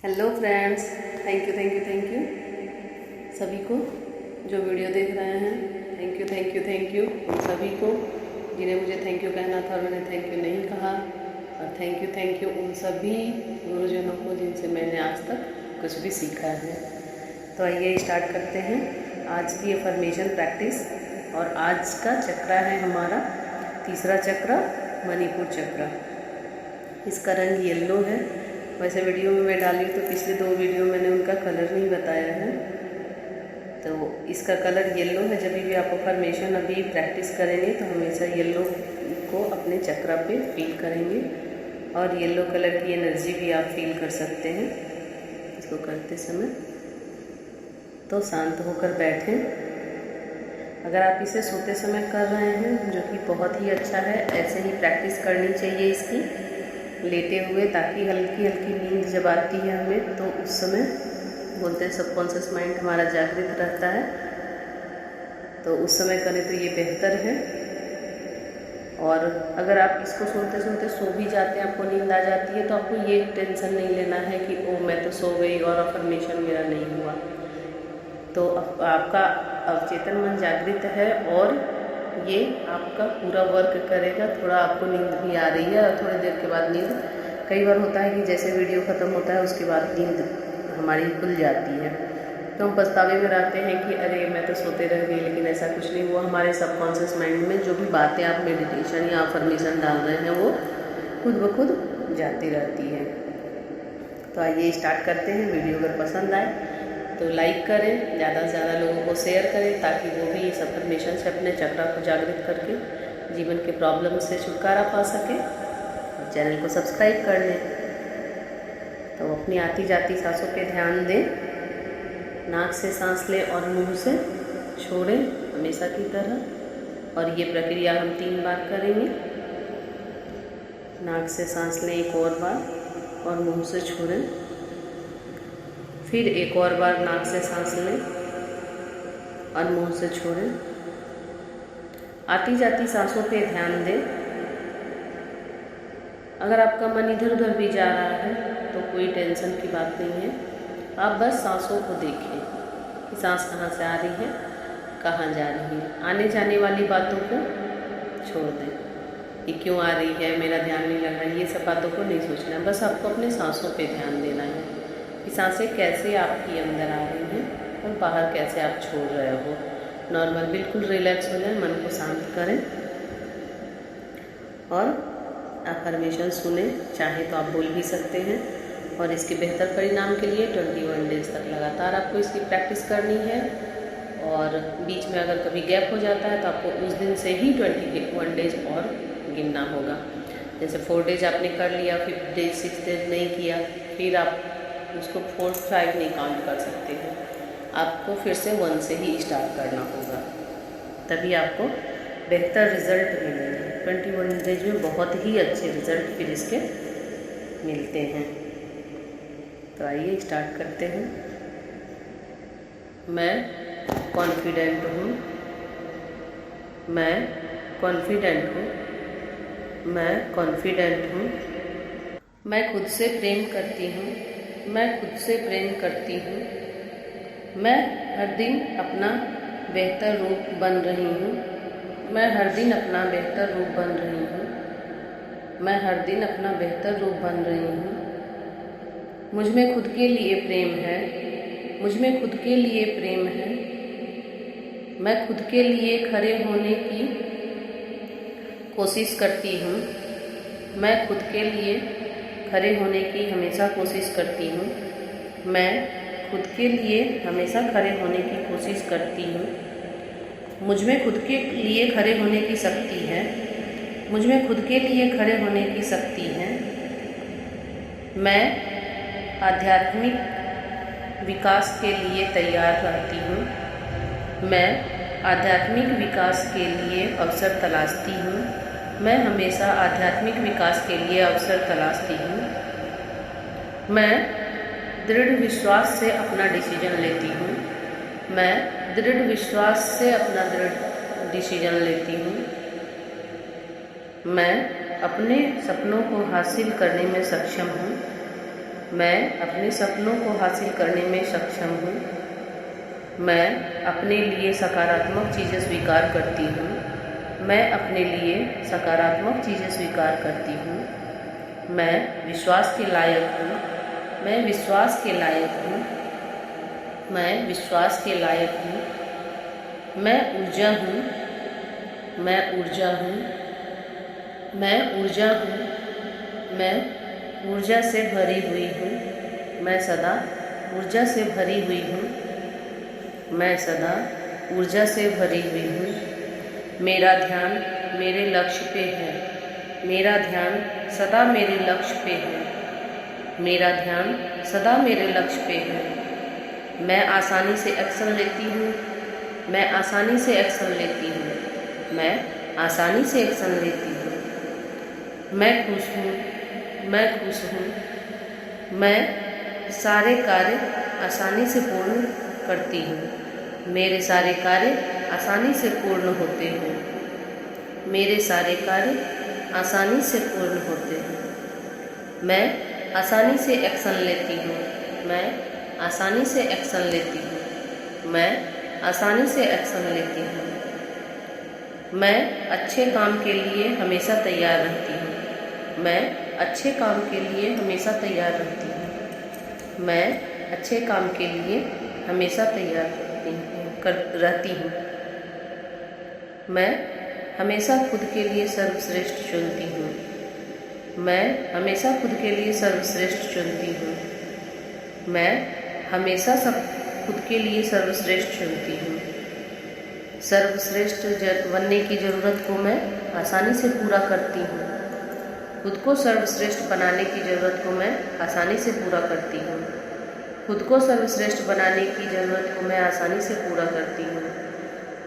Hello friends, thank you सभी को जो वीडियो देख रहे हैं। थैंक यू उन सभी को जिन्हें मुझे थैंक यू कहना था, उन्होंने थैंक यू नहीं कहा। और थैंक यू उन सभी गुरुजनों को जिनसे मैंने आज तक कुछ भी सीखा है। तो आइए स्टार्ट करते हैं आज की अफर्मेशन प्रैक्टिस। और आज का चक्र है हमारा तीसरा चक्र, मणिपुर चक्र। इसका रंग येलो है। वैसे वीडियो में मैं डाली तो पिछले 2 वीडियो मैंने उनका कलर नहीं बताया है। तो इसका कलर येलो है। जब भी आप अफर्मेशन अभी प्रैक्टिस करेंगे तो हमेशा येलो को अपने चक्र पे फील करेंगे और येलो कलर की एनर्जी भी आप फील कर सकते हैं इसको करते समय। तो शांत होकर बैठें। अगर आप इसे सोते समय कर रहे हैं जो कि बहुत ही अच्छा है, ऐसे ही प्रैक्टिस करनी चाहिए इसकी लेटे हुए, ताकि हल्की हल्की नींद जब आती है हमें तो उस समय बोलते हैं सबकॉन्शियस माइंड हमारा जागृत रहता है, तो उस समय करें तो ये बेहतर है। और अगर आप इसको सुनते सुनते सो भी जाते हैं, आपको नींद आ जाती है, तो आपको ये टेंशन नहीं लेना है कि ओ मैं तो सो गई और अफर्मेशन मेरा नहीं हुआ। तो आपका अवचेतन मन जागृत है और ये आपका पूरा वर्क करेगा। थोड़ा आपको नींद भी आ रही है और थोड़ी देर के बाद नींद, कई बार होता है कि जैसे वीडियो ख़त्म होता है उसके बाद नींद हमारी खुल जाती है, तो हम पछतावे में रहते हैं कि अरे मैं तो सोते रह गई। लेकिन ऐसा कुछ नहीं, वो हमारे सबकॉन्शियस माइंड में जो भी बातें आप मेडिटेशन या अफर्मेशन डाल रहे हैं वो खुद ब खुद जाती रहती है। तो आइए स्टार्ट करते हैं। वीडियो अगर पसंद आए तो लाइक करें, ज़्यादा से ज़्यादा लोगों को शेयर करें, ताकि वो भी इस अफर्मेशन से अपने चक्र को जागृत करके जीवन के प्रॉब्लम से छुटकारा पा सके। और चैनल को सब्सक्राइब कर लें। तो अपनी आती जाती सांसों पे ध्यान दें। नाक से सांस लें और मुंह से छोड़ें हमेशा की तरह। और ये प्रक्रिया हम 3 बार करेंगे। नाक से सांस लें एक और बार और मुंह से छोड़ें। फिर एक और बार नाक से सांस लें और मुंह से छोड़ें। आती जाती सांसों पे ध्यान दें। अगर आपका मन इधर उधर भी जा रहा है तो कोई टेंशन की बात नहीं है। आप बस सांसों को देखें कि सांस कहाँ से आ रही है, कहाँ जा रही है। आने जाने वाली बातों को छोड़ दें कि क्यों आ रही है, मेरा ध्यान नहीं लग रहा है, ये सब बातों को नहीं सोचना है। बस आपको अपने सांसों पे ध्यान देना है कि सांसें कैसे आपकी अंदर आ रही हैं और बाहर कैसे आप छोड़ रहे हो। नॉर्मल बिल्कुल रिलैक्स हो जाए, मन को शांत करें और अफर्मेशन सुने। चाहे तो आप बोल भी सकते हैं। और इसके बेहतर परिणाम के लिए 21 डेज तक लगातार आपको इसकी प्रैक्टिस करनी है। और बीच में अगर कभी गैप हो जाता है तो आपको उस दिन से ही 21 डेज और गिनना होगा। जैसे 4 डेज आपने कर लिया, 5th डे 6th डे नहीं किया, फिर आप उसको 4, 5 नहीं काउंट कर सकते हैं। आपको फिर से 1 से ही स्टार्ट करना होगा, तभी आपको बेहतर रिजल्ट मिलेंगे। 21 डेज में बहुत ही अच्छे रिजल्ट फिर इसके मिलते हैं। तो आइए स्टार्ट करते हैं। मैं कॉन्फिडेंट हूँ, मैं कॉन्फिडेंट हूँ, मैं कॉन्फिडेंट हूँ। मैं खुद से प्रेम करती हूँ, मैं खुद से प्रेम करती हूँ। मैं हर दिन अपना बेहतर रूप बन रही हूँ, मैं हर दिन अपना बेहतर रूप बन रही हूँ, मैं हर दिन अपना बेहतर रूप बन रही हूँ। मुझ में खुद के लिए प्रेम है, मुझ में खुद के लिए प्रेम है। मैं खुद के लिए खड़े होने की कोशिश करती हूँ, मैं खुद के लिए खड़े होने की हमेशा कोशिश करती हूँ। मैं खुद के लिए हमेशा खड़े होने की कोशिश करती हूँ। मुझ में खुद के लिए खड़े होने की शक्ति है, मुझ में खुद के लिए खड़े होने की शक्ति है। मैं आध्यात्मिक विकास के लिए तैयार रहती हूँ, मैं आध्यात्मिक विकास के लिए अवसर तलाशती हूँ। मैं हमेशा आध्यात्मिक विकास के लिए अवसर तलाशती हूँ। मैं दृढ़ विश्वास से अपना डिसीजन लेती हूँ, मैं दृढ़ विश्वास से अपना दृढ़ डिसीजन लेती हूँ। मैं अपने सपनों को हासिल करने में सक्षम हूँ, मैं अपने सपनों को हासिल करने में सक्षम हूँ। मैं अपने लिए सकारात्मक चीज़ें स्वीकार करती हूँ। मैं अपने लिए सकारात्मक चीज़ें स्वीकार करती हूँ। मैं विश्वास के लायक हूँ। मैं विश्वास के लायक हूँ। मैं विश्वास के लायक हूँ। मैं ऊर्जा हूँ। मैं ऊर्जा हूँ। मैं ऊर्जा हूँ। मैं ऊर्जा से भरी हुई हूँ। मैं सदा ऊर्जा से भरी हुई हूँ। मैं सदा ऊर्जा से भरी हुई हूँ। मेरा ध्यान मेरे लक्ष्य पे है। मेरा ध्यान सदा मेरे लक्ष्य पे है। मेरा ध्यान सदा मेरे लक्ष्य पे है। मैं आसानी से एक्शन लेती हूँ। मैं आसानी से एक्शन लेती हूँ। मैं आसानी से एक्शन लेती हूँ। मैं खुश हूँ। मैं खुश हूँ। मैं सारे कार्य आसानी से पूर्ण करती हूँ। मेरे सारे कार्य आसानी से पूर्ण होते हैं। मेरे सारे कार्य आसानी से पूर्ण होते हैं। मैं आसानी से एक्शन लेती हूँ। मैं आसानी से एक्शन लेती हूँ। मैं आसानी से एक्शन लेती हूँ। मैं अच्छे काम के लिए हमेशा तैयार रहती हूँ। मैं अच्छे काम के लिए हमेशा तैयार रहती हूँ। मैं अच्छे काम के लिए हमेशा तैयार रहती हूँ। मैं हमेशा खुद के लिए सर्वश्रेष्ठ चुनती हूँ। मैं हमेशा खुद के लिए सर्वश्रेष्ठ चुनती हूँ। मैं हमेशा खुद के लिए सर्वश्रेष्ठ चुनती हूँ। सर्वश्रेष्ठ बनने की ज़रूरत को मैं आसानी से पूरा करती हूँ। खुद को सर्वश्रेष्ठ बनाने की ज़रूरत को मैं आसानी से पूरा करती हूँ। खुद को सर्वश्रेष्ठ बनाने की ज़रूरत को मैं आसानी से पूरा करती हूँ।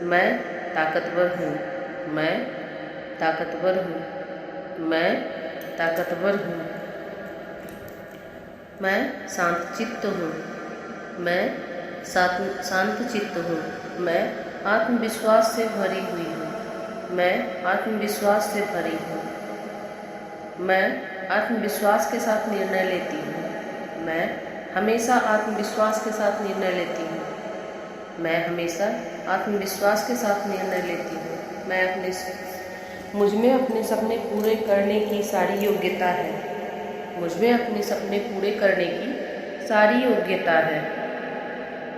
मैं ताकतवर हूँ। मैं ताकतवर हूँ। मैं ताकतवर हूँ। मैं शांतचित्त हूँ। मैं शांत चित्त हूँ। मैं आत्मविश्वास से भरी हुई हूँ। मैं आत्मविश्वास से भरी हूँ। मैं आत्मविश्वास के साथ निर्णय लेती हूँ। मैं हमेशा आत्मविश्वास के साथ निर्णय लेती हूँ। मैं हमेशा आत्मविश्वास के साथ निर्णय लेती हूँ। मुझ में अपने सपने पूरे करने की सारी योग्यता है। मुझ में अपने सपने पूरे करने की सारी योग्यता है।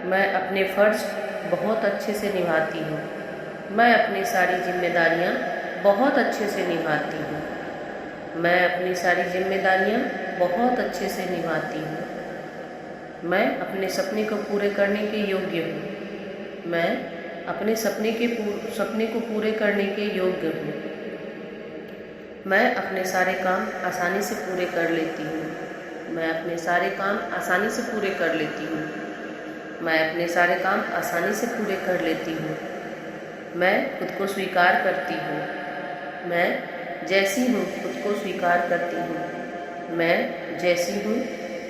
मैं अपने फ़र्ज बहुत अच्छे से निभाती हूँ। मैं अपनी सारी जिम्मेदारियाँ बहुत अच्छे से निभाती हूँ। मैं अपनी सारी जिम्मेदारियाँ बहुत अच्छे से निभाती हूँ। मैं अपने सपने को पूरे करने के योग्य हूँ। मैं अपने सपने को पूरे करने के योग्य हूँ। मैं अपने सारे काम आसानी से पूरे कर लेती हूँ। मैं अपने सारे काम आसानी से पूरे कर लेती हूँ। मैं अपने सारे काम आसानी से पूरे कर लेती हूँ। मैं खुद को स्वीकार करती हूँ। मैं जैसी हूँ खुद को स्वीकार करती हूँ। मैं जैसी हूँ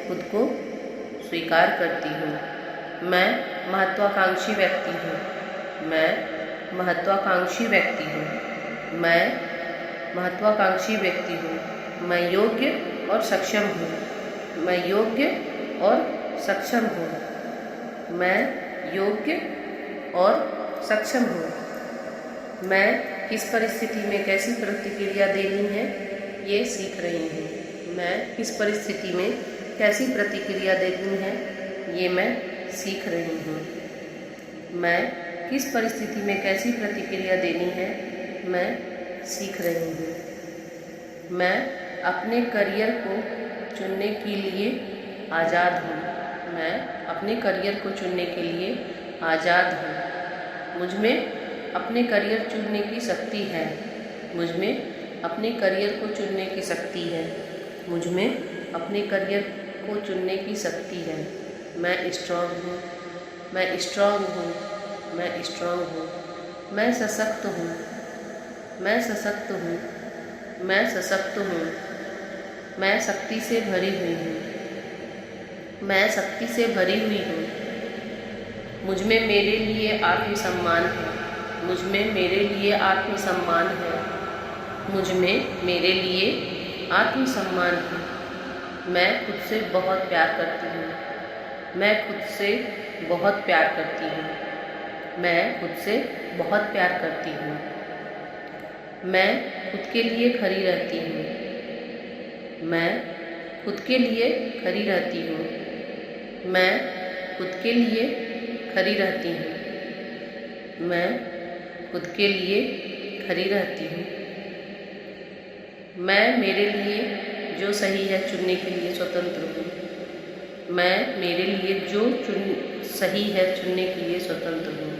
खुद को स्वीकार करती हूँ। मैं महत्वाकांक्षी व्यक्ति हूँ। मैं महत्वाकांक्षी व्यक्ति हूँ। मैं महत्वाकांक्षी व्यक्ति हूँ। मैं योग्य और सक्षम हूँ। मैं योग्य और सक्षम हूँ। मैं योग्य और सक्षम हूँ। मैं किस परिस्थिति में कैसी प्रतिक्रिया देनी है ये सीख रही हूँ। मैं किस परिस्थिति में कैसी प्रतिक्रिया देनी है ये मैं सीख रही हूँ। मैं किस परिस्थिति में कैसी प्रतिक्रिया देनी है मैं सीख रही हूँ। मैं अपने करियर को चुनने के लिए आज़ाद हूँ। मैं अपने करियर को चुनने के लिए आज़ाद हूँ। मुझ में अपने करियर चुनने की शक्ति है। मुझ में अपने करियर को चुनने की शक्ति है। मुझ में अपने करियर को चुनने की शक्ति है। मैं स्ट्रांग हूँ। मैं स्ट्रांग हूँ। मैं स्ट्रांग हूँ। मैं सशक्त हूँ। मैं सशक्त हूँ। मैं सशक्त हूँ। मैं शक्ति से भरी हुई हूँ। मैं शक्ति से भरी हुई हूँ। मुझ में मेरे लिए आत्मसम्मान है। मुझ में मेरे लिए आत्मसम्मान है। मुझ में मेरे लिए आत्मसम्मान है। मैं खुद से बहुत प्यार करती हूँ। मैं खुद से बहुत प्यार करती हूँ। मैं खुद से बहुत प्यार करती हूँ। मैं खुद के लिए खड़ी रहती हूँ। मैं खुद के लिए खड़ी रहती हूँ। मैं खुद के लिए खड़ी रहती हूँ। मैं खुद के लिए खड़ी रहती हूँ। मैं मेरे लिए जो सही है चुनने के लिए स्वतंत्र हूँ। मैं मेरे लिए जो सही है चुनने के लिए स्वतंत्र हूँ।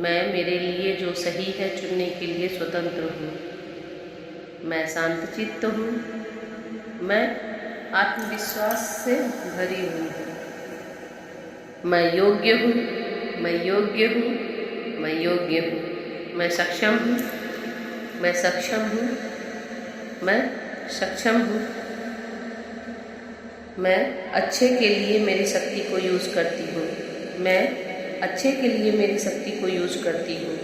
मैं मेरे लिए जो सही है चुनने के लिए स्वतंत्र हूँ। मैं शांतचित्त हूँ। मैं आत्मविश्वास से भरी हुई हूँ। मैं योग्य हूँ। मैं योग्य हूँ। मैं योग्य हूँ। मैं सक्षम हूँ। मैं सक्षम हूँ। मैं सक्षम हूँ। मैं अच्छे के लिए मेरी शक्ति को यूज़ करती हूँ। मैं अच्छे के लिए मेरी शक्ति को यूज़ करती हूँ।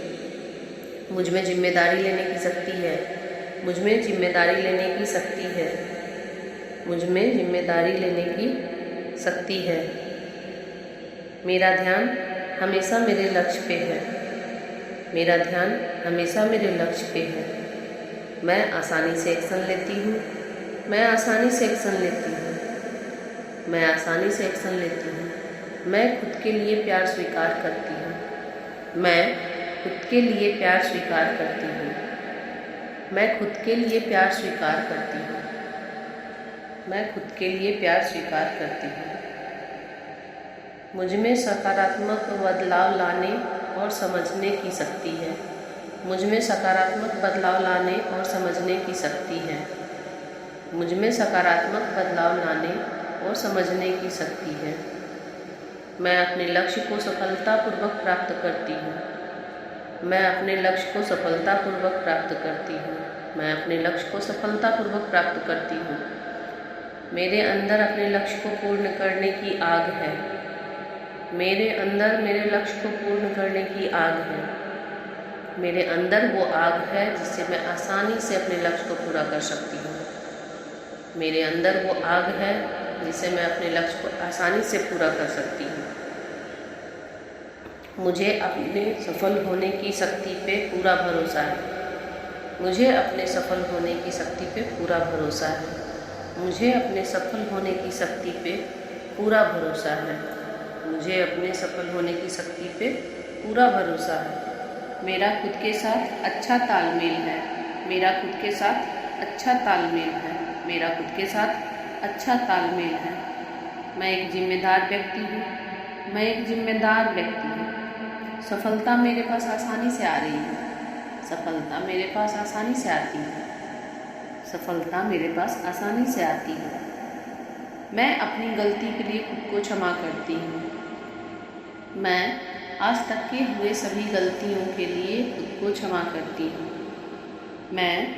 मुझ में जिम्मेदारी लेने की शक्ति है। मुझ में जिम्मेदारी लेने की शक्ति है। मुझ में जिम्मेदारी लेने की शक्ति है। मेरा ध्यान हमेशा मेरे लक्ष्य पे है। मेरा ध्यान हमेशा मेरे लक्ष्य पे है। मैं आसानी से एक्शन लेती हूँ। मैं आसानी से एक्शन लेती हूँ। मैं आसानी से एक्शन लेती हूँ। मैं खुद के लिए प्यार स्वीकार करती हूँ। मैं खुद के लिए प्यार स्वीकार करती हूँ। मैं खुद के लिए प्यार स्वीकार करती हूँ। मैं खुद के लिए प्यार स्वीकार करती हूँ। मुझ में सकारात्मक बदलाव लाने और समझने की शक्ति है। मुझ में सकारात्मक बदलाव लाने और समझने की शक्ति है। मुझ में सकारात्मक बदलाव लाने और समझने की शक्ति है। मैं अपने लक्ष्य को सफलतापूर्वक प्राप्त करती हूँ। मैं अपने लक्ष्य को सफलतापूर्वक प्राप्त करती हूँ। मैं अपने लक्ष्य को सफलतापूर्वक प्राप्त करती हूँ। मेरे अंदर अपने लक्ष्य को पूर्ण करने की आग है। मेरे अंदर मेरे लक्ष्य को पूर्ण करने की आग है। मेरे अंदर वो आग है जिससे मैं आसानी से अपने लक्ष्य को पूरा कर सकती हूँ। मेरे अंदर वो आग है जिससे मैं अपने लक्ष्य को आसानी से पूरा कर सकती हूँ। मुझे अपने सफल होने की शक्ति पे पूरा भरोसा है। मुझे अपने सफल होने की शक्ति पे पूरा भरोसा है। मुझे अपने सफल होने की शक्ति पे पूरा भरोसा है। मुझे अपने सफल होने की शक्ति पे पूरा भरोसा है। मेरा खुद के साथ अच्छा तालमेल है। मेरा खुद के साथ अच्छा तालमेल है। मेरा खुद के साथ अच्छा तालमेल है। मैं एक जिम्मेदार व्यक्ति हूँ। मैं एक जिम्मेदार व्यक्ति हूँ। सफलता मेरे पास आसानी से आ रही है। सफलता मेरे पास आसानी से आती है। सफलता मेरे पास आसानी से आती है। मैं अपनी गलती के लिए खुद को क्षमा करती हूँ। मैं आज तक के हुए सभी गलतियों के लिए खुद को क्षमा करती हूँ। मैं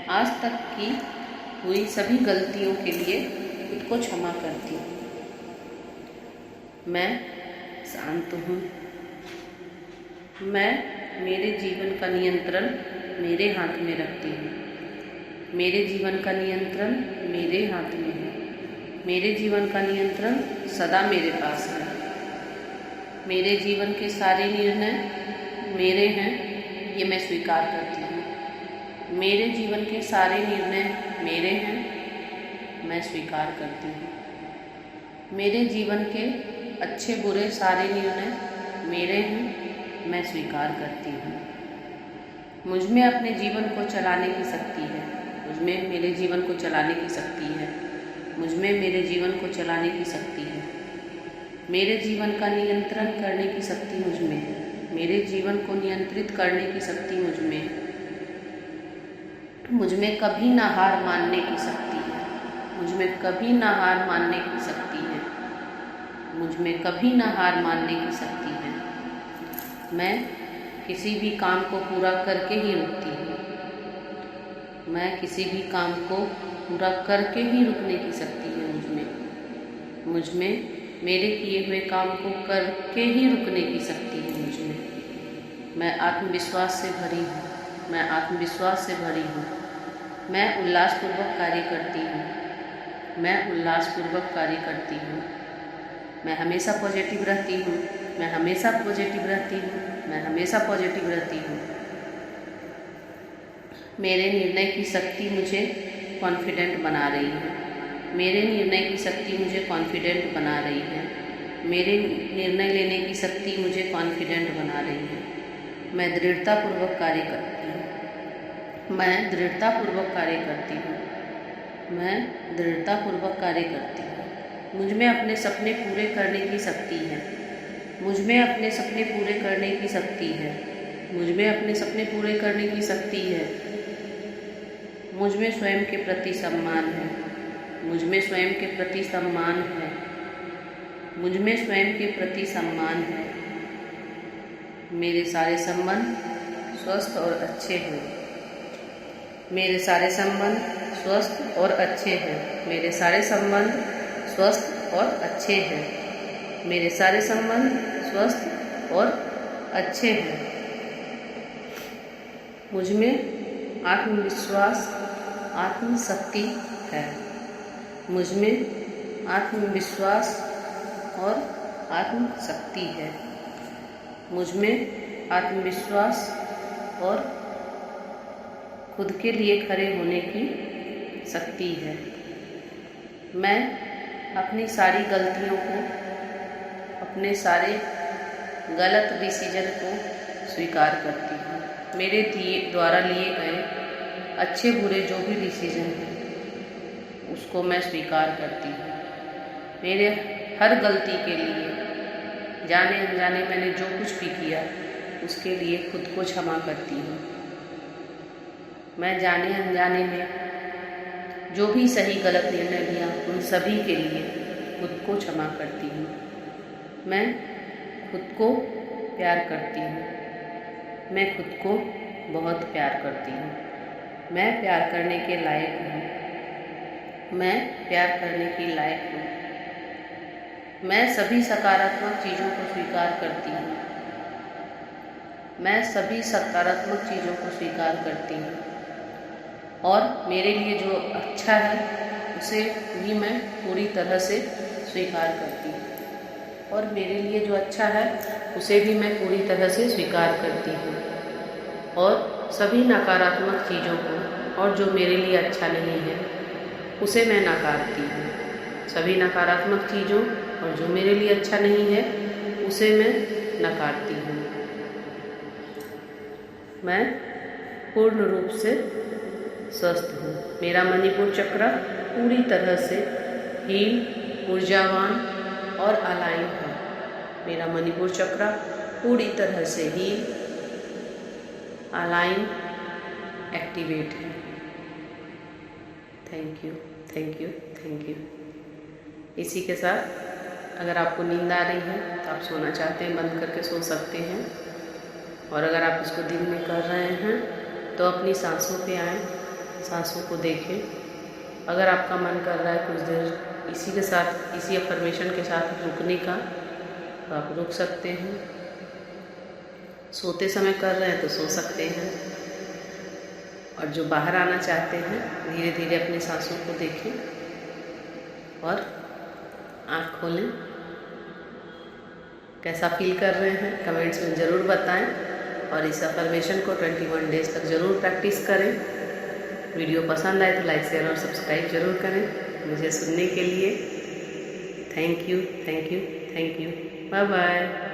आज तक की हुई सभी गलतियों के लिए खुद को क्षमा करती हूँ। मैं शांत हूँ। मैं मेरे जीवन का नियंत्रण मेरे हाथ में रखती हूँ। मेरे जीवन का नियंत्रण मेरे हाथ में है। मेरे जीवन का नियंत्रण सदा मेरे पास है। मेरे जीवन के सारे निर्णय मेरे हैं, ये मैं स्वीकार करती हूँ। मेरे जीवन के सारे निर्णय मेरे हैं, मैं स्वीकार करती हूँ। मेरे जीवन के अच्छे बुरे सारे निर्णय मेरे हैं, मैं स्वीकार करती हूँ। मुझ में अपने जीवन को चलाने की शक्ति है। मुझ में मेरे जीवन को चलाने की शक्ति है। मुझ में मेरे जीवन को चलाने की शक्ति है। मेरे जीवन का नियंत्रण करने की शक्ति मुझ में है। मेरे जीवन को नियंत्रित करने की शक्ति मुझ में है। मुझ में कभी ना हार मानने की शक्ति है। मुझ में कभी ना हार मानने की शक्ति है। मुझ में कभी ना हार मानने की शक्ति है। मैं किसी भी काम को पूरा करके ही रुकती हूँ। मैं किसी भी काम को पूरा करके ही रुकने की शक्ति है मुझ में। मुझ में मेरे किए हुए काम को करके ही रुकने की शक्ति है मुझ में। मैं आत्मविश्वास से भरी हूँ। मैं आत्मविश्वास से भरी हूँ। मैं उल्लासपूर्वक कार्य करती हूँ। मैं उल्लासपूर्वक कार्य करती हूँ। मैं हमेशा पॉजिटिव रहती हूँ। मैं हमेशा पॉजिटिव रहती हूँ। मैं हमेशा पॉजिटिव रहती हूँ। मेरे निर्णय की शक्ति मुझे कॉन्फिडेंट बना रही है। मेरे निर्णय की शक्ति मुझे कॉन्फिडेंट बना रही है। मेरे निर्णय लेने की शक्ति मुझे कॉन्फिडेंट बना रही है। मैं दृढ़तापूर्वक कार्य करती हूँ। मैं दृढ़तापूर्वक कार्य करती हूँ। मैं दृढ़तापूर्वक कार्य करती हूँ। मुझ में अपने सपने पूरे करने की शक्ति है। मुझ में अपने सपने पूरे करने की शक्ति है। मुझ में अपने सपने पूरे करने की शक्ति है। मुझ में स्वयं के प्रति सम्मान है। मुझ में स्वयं के प्रति सम्मान है। मुझ में स्वयं के प्रति सम्मान है। मेरे सारे संबंध स्वस्थ और अच्छे हैं। मेरे सारे संबंध स्वस्थ और अच्छे हैं। मेरे सारे संबंध स्वस्थ और अच्छे हैं। मेरे सारे संबंध स्वस्थ और अच्छे हैं। मुझ में आत्मविश्वास, आत्मशक्ति है। मुझ में आत्मविश्वास और आत्मशक्ति है। मुझ में आत्मविश्वास और खुद के लिए खड़े होने की शक्ति है। मैं अपनी सारी गलतियों को, अपने सारे गलत डिसीजन को स्वीकार करती हूँ। मेरे द्वारा लिए गए अच्छे बुरे जो भी डिसीजन हैं उसको मैं स्वीकार करती हूँ। मेरे हर गलती के लिए, जाने अनजाने मैंने जो कुछ भी किया उसके लिए खुद को क्षमा करती हूँ। मैं जाने अनजाने में जो भी सही गलत निर्णय लिया उन सभी के लिए खुद को क्षमा करती हूँ। मैं खुद को प्यार करती हूँ। मैं खुद को बहुत प्यार करती हूँ। मैं प्यार करने के लायक हूँ। मैं प्यार करने की लायक हूँ। मैं सभी सकारात्मक चीज़ों को स्वीकार करती हूँ। मैं सभी सकारात्मक चीज़ों को स्वीकार करती हूँ और मेरे लिए जो अच्छा है उसे भी मैं पूरी तरह से स्वीकार करती हूँ और मेरे लिए जो अच्छा है उसे भी मैं पूरी तरह से स्वीकार करती हूँ और सभी नकारात्मक चीज़ों को और जो मेरे लिए अच्छा नहीं है उसे मैं नकारती हूँ। सभी नकारात्मक चीज़ों और जो मेरे लिए अच्छा नहीं है उसे मैं नकारती हूँ। मैं पूर्ण रूप से स्वस्थ हूँ। मेरा मणिपुर चक्र पूरी तरह से हील, ऊर्जावान और अलाइन है। मेरा मणिपुर चक्र पूरी तरह से हील, अलाइन, एक्टिवेट है। Thank you, thank you, thank you. इसी के साथ अगर आपको नींद आ रही है तो आप सोना चाहते हैं बंद करके सो सकते हैं और अगर आप इसको दिन में कर रहे हैं तो अपनी सांसों पे आएँ, सांसों को देखें। अगर आपका मन कर रहा है कुछ देर इसी के साथ, इसी अफर्मेशन के साथ रुकने का तो आप रुक सकते हैं। सोते समय कर रहे हैं तो सो सकते हैं और जो बाहर आना चाहते हैं धीरे धीरे अपनी सांसों को देखें और आँख खोलें। कैसा फील कर रहे हैं कमेंट्स में ज़रूर बताएं और इस अफर्मेशन को 21 डेज तक ज़रूर प्रैक्टिस करें। वीडियो पसंद आए तो लाइक, शेयर और सब्सक्राइब ज़रूर करें मुझे सुनने के लिए। Thank you, thank you, thank you. Bye bye.